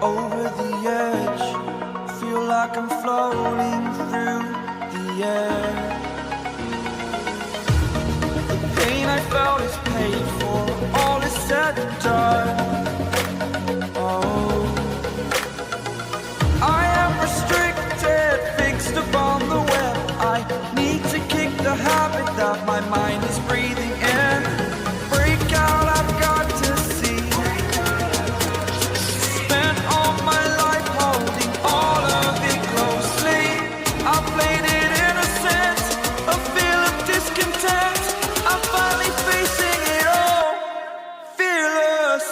over the edge. Feel like I'm floating through the air. The pain I felt is paid for, all is said and done. Oh, I am restricted, fixed upon the web. I need to kick the habit that my mind is breathing in. Break out, I've got to see. Spent all my life holding all of it closely. I played it innocent, a feel of discontent. I'm finally facing it all, fearless.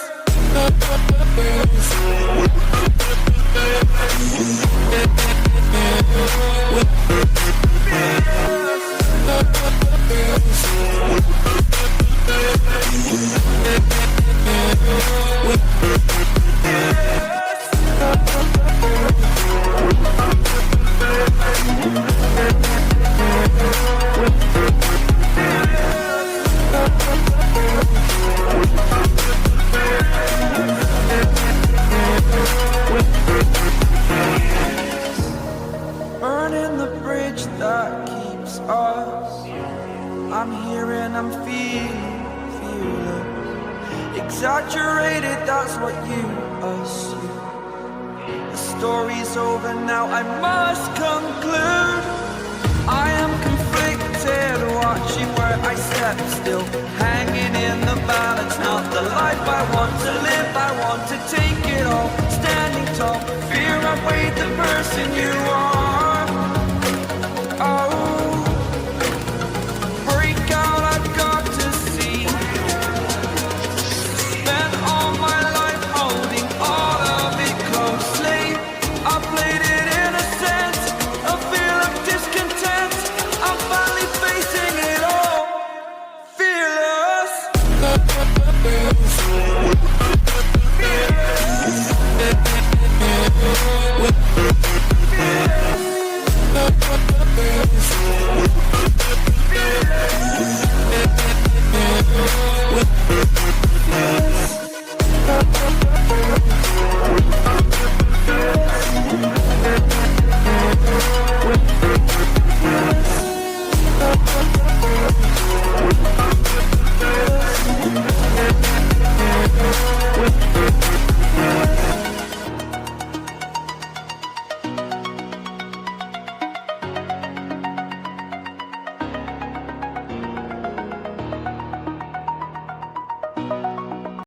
Burning the bridge that keeps us. I'm here and I'm feeling exaggerated, that's what you assume. The story's over now, I must conclude. I am conflicted, watching where I step still, hanging in the balance. Not the life I want to live, I want to take it all. Standing tall, fear I've weighed the person you are. Oh, break out, I've got to see. Spent all my life holding all of it closely. I played it innocent, a feel of discontent. I'm finally facing it all, fearless. Fearless.